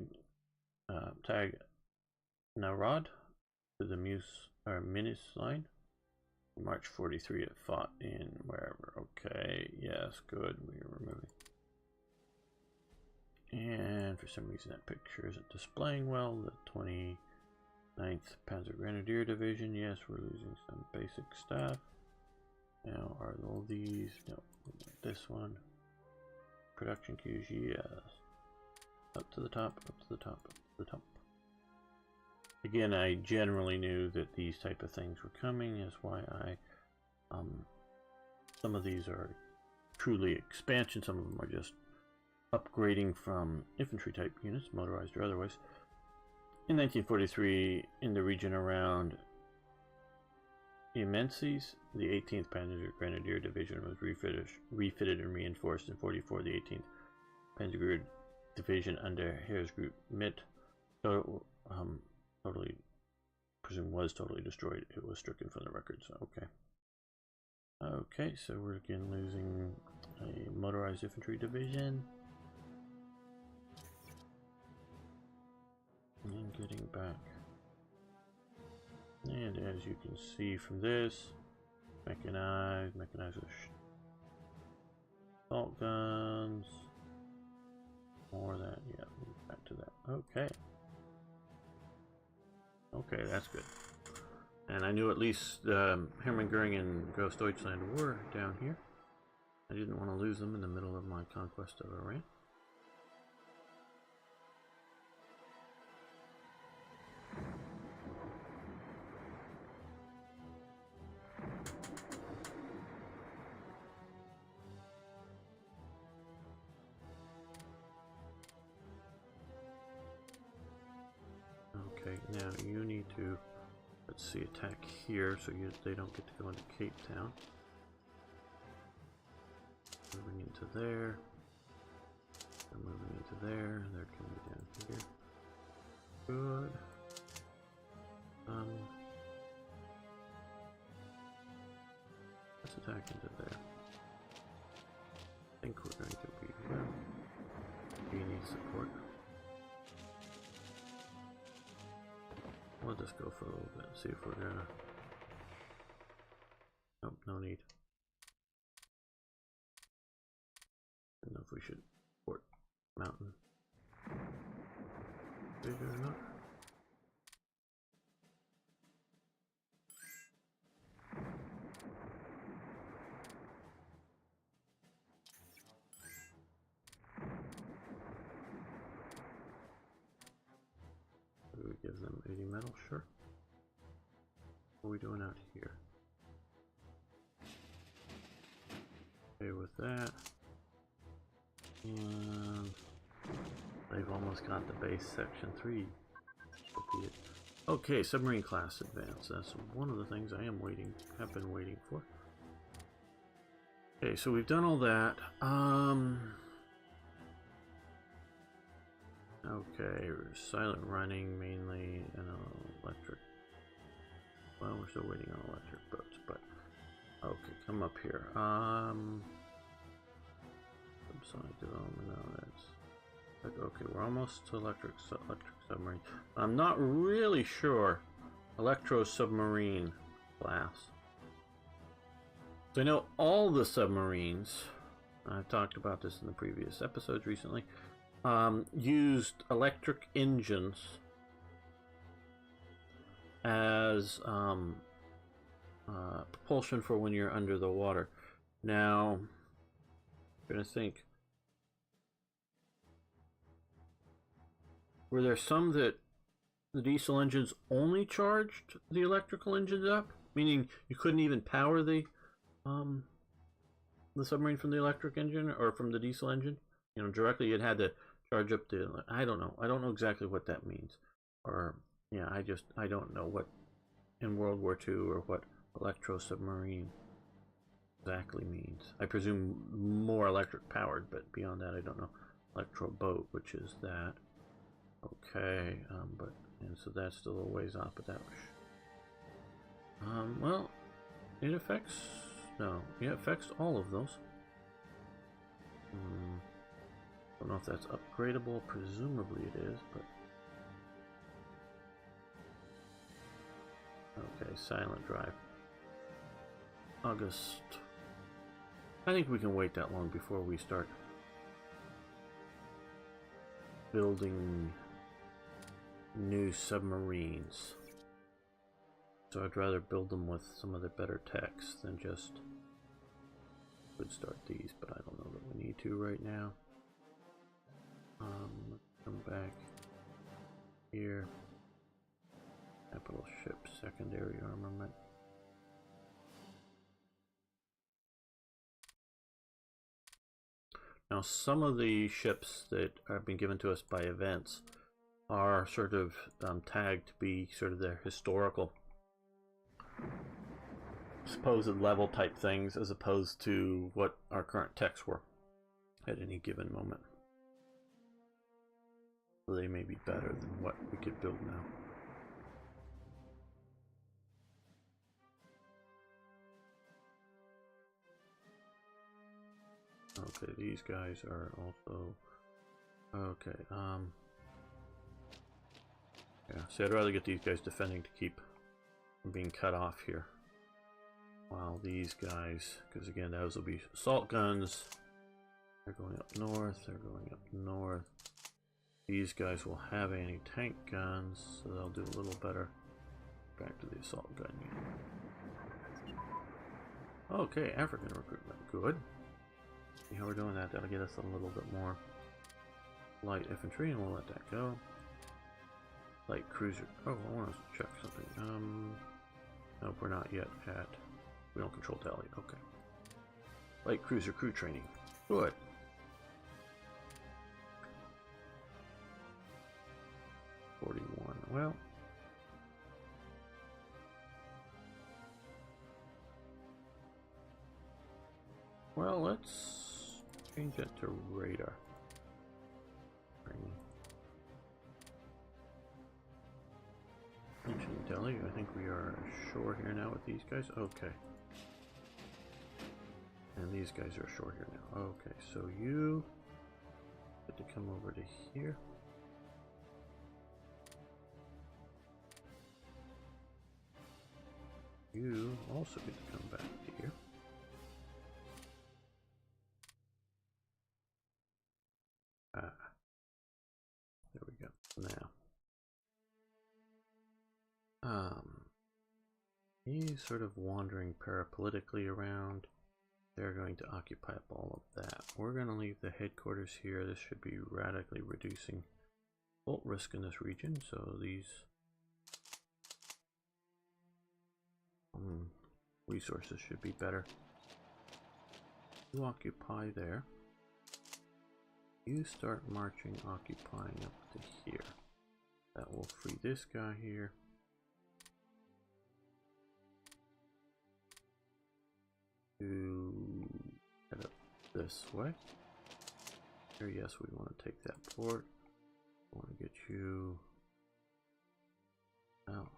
Narod to the Minas line. March 43, it fought in wherever. Okay, yes, good. We are removing. And for some reason that picture isn't displaying well. The 29th Panzer Grenadier Division. Yes, we're losing some basic staff. Now, are all these? No, this one. Production queues, yes. Up to the top, up to the top, up to the top. Again, I generally knew that these type of things were coming. That's why I, some of these are truly expansion. Some of them are just upgrading from infantry type units, motorized or otherwise. In 1943, in the region around Immenses, the 18th Panzer Grenadier Division was refitted and reinforced. In 44, the 18th Panzer Grenadier Division under Heeresgruppe Mitte, totally, presume was totally destroyed. It was stricken from the records. Okay. Okay, so we're again losing a motorized infantry division. And getting back. And as you can see from this, mechanized with assault guns. More of that, yeah, back to that. Okay. Okay, that's good. And I knew at least Hermann Goering and Gross Deutschland were down here. I didn't want to lose them in the middle of my conquest of Iran. Okay, now you need to, let's see, attack here so they don't get to go into Cape Town. Moving into there. They're moving into there. They're coming down here. Good. Let's attack into there. I think we're going to be here. We need support. We'll just go for a little bit, see if we're gonna. Nope, no need. I don't know if we should port mountain bigger or not. Do we give them 80 metal? Sure. What are we doing out here? Okay with that. And they've almost got the base section 3. Okay, submarine class advance. That's one of the things I have been waiting for. Okay, so we've done all that. Okay, silent running mainly and electric Well, we're still waiting on electric boats, but okay, come up here. Subsonic development. No, that's okay. We're almost to electric submarine. I'm not really sure. Electro submarine class. So I know all the submarines. I've talked about this in the previous episodes recently. Used electric engines as propulsion for when you're under the water. Now, I'm gonna think. Were there some that the diesel engines only charged the electrical engines up, meaning you couldn't even power the submarine from the electric engine or from the diesel engine? You know, directly it had to charge up the. I don't know. I don't know exactly what that means, or yeah, I don't know what in World War II or what electro submarine exactly means. I presume more electric powered, but beyond that, I don't know. Electro boat, which is that. Okay, and so that's still a ways off, but that was. Well, it affects. No, yeah, it affects all of those. Don't know if that's upgradable. Presumably it is, but. Okay, silent drive. August. I think we can wait that long before we start building new submarines. So I'd rather build them with some of the better techs than just would start these, but I don't know that we need to right now. Let's come back here. Capital ship, secondary armament. Now, some of the ships that have been given to us by events are sort of tagged to be sort of their historical supposed level type things, as opposed to what our current techs were at any given moment. So they may be better than what we could build now. Okay, these guys are also okay. Yeah, see, I'd rather get these guys defending to keep from being cut off here. While these guys, because again, those will be assault guns. They're going up north. They're going up north. These guys will have anti-tank guns, so they'll do a little better. Back to the assault gun unit. Okay, African recruitment, good. See how we're doing that? That'll get us a little bit more light infantry, and we'll let that go. Light cruiser. Oh, I want to check something. Nope, we're not yet at. We don't control tally. Okay. Light cruiser crew training. Good. .41. Well, let's change that to radar. Ancient Delhi. I think we are ashore here now with these guys. Okay. And these guys are ashore here now. Okay, so you get to come over to here. You also get to come back to here. There we go. Now, he's sort of wandering parapolitically around. They're going to occupy up all of that. We're going to leave the headquarters here. This should be radically reducing bolt risk in this region. So these resources should be better. You occupy there. You start marching, occupying up to here. That will free this guy here. To head up this way. Here, yes, we want to take that port. We want to get you out.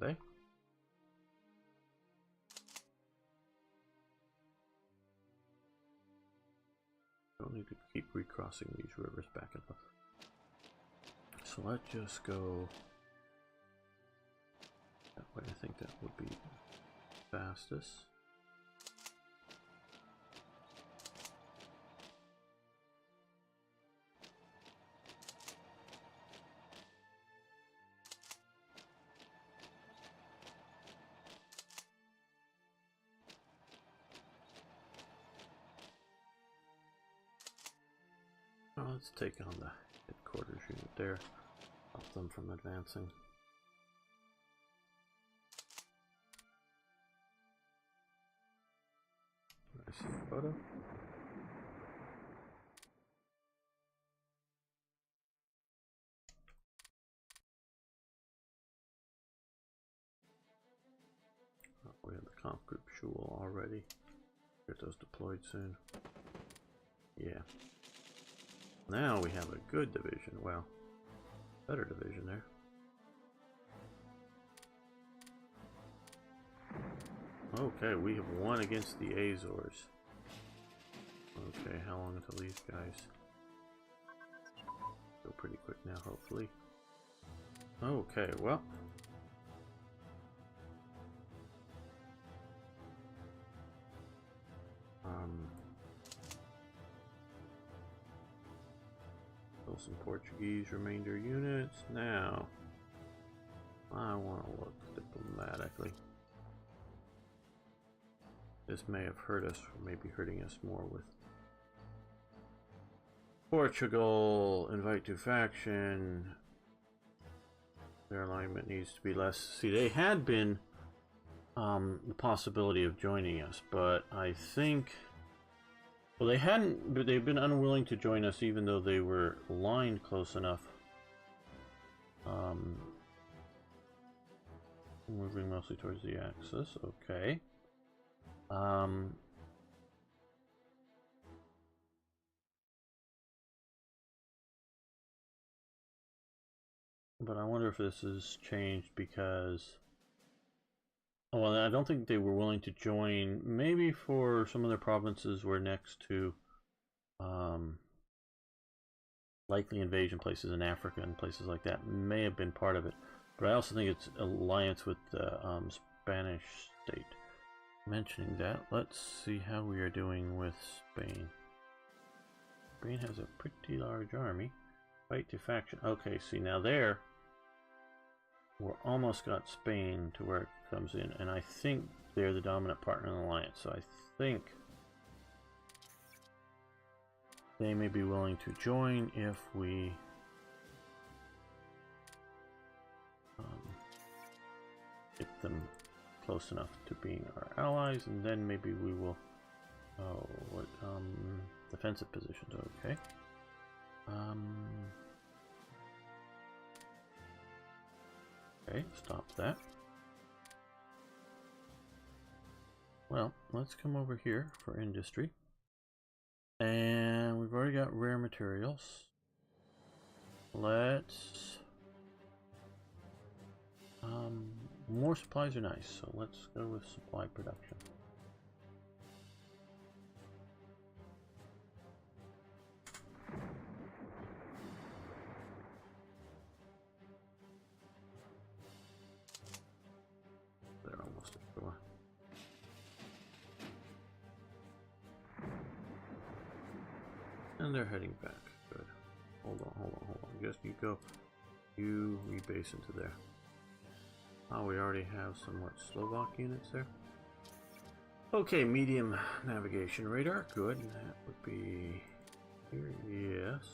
Bay. Don't need to keep recrossing these rivers back and forth. So let's just go that way. I think that would be fastest. Let's take on the headquarters unit there, stop them from advancing. I see a photo. Oh, we have the comp group Shul already. Get those deployed soon. Yeah. Now we have a good division. Well, better division there. Okay, we have won against the Azores. Okay, how long until these guys go pretty quick now, hopefully. Okay, well. Still some Portuguese remainder units. Now, I want to look diplomatically. This may have hurt us, or maybe hurting us more with Portugal. Invite to faction. Their alignment needs to be less. See, they had been the possibility of joining us, but I think, well, they hadn't, but they've been unwilling to join us even though they were aligned close enough. Moving mostly towards the axis. Okay. But I wonder if this has changed because, oh, well, I don't think they were willing to join. Maybe for some of their provinces were next to likely invasion places in Africa and places like that. May have been part of it. But I also think it's alliance with the Spanish state. Mentioning that, let's see how we are doing with Spain. Spain has a pretty large army. Fight to faction. Okay, see, now there we're almost got Spain to where it comes in, and I think they're the dominant partner in the alliance, so I think they may be willing to join if we get them close enough to being our allies, and then maybe we will. Oh, what defensive positions? Okay. Okay, stop that. Well, let's come over here for industry. And we've already got rare materials. Let's... more supplies are nice, so let's go with supply production. They're almost ashore. And they're heading back. Good. Hold on. Just you go. You rebase into there. Oh, we already have somewhat Slovak units there. Okay, medium navigation radar. Good. That would be here. Yes.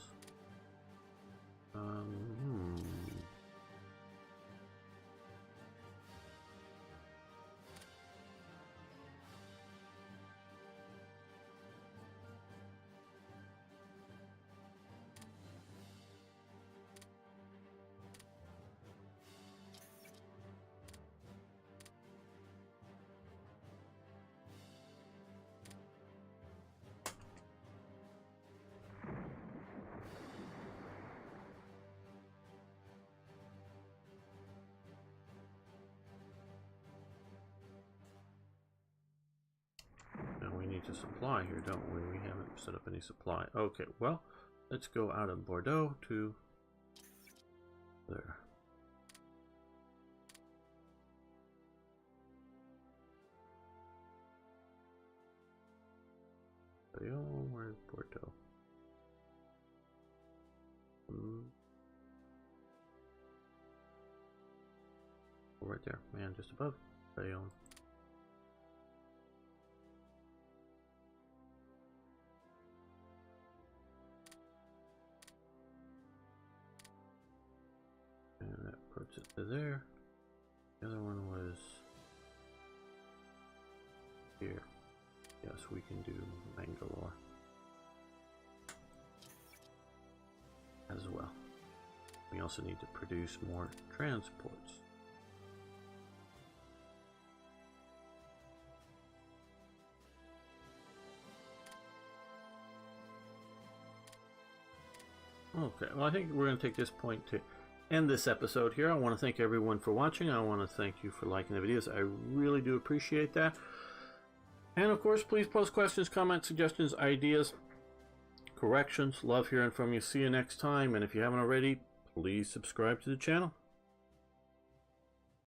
need to supply here, don't we? We haven't set up any supply. Okay, well, let's go out of Bordeaux to there. Where's Bordeaux? Right there, man, just above Bayonne. And that puts it to there. The other one was here. Yes, we can do Bangalore as well. We also need to produce more transports. Okay, well, I think we're going to take this point to end this episode here. I want to thank everyone for watching. I want to thank you for liking the videos. I really do appreciate that. And of course, please post questions, comments, suggestions, ideas, corrections. Love hearing from you. See you next time. And if you haven't already, please subscribe to the channel.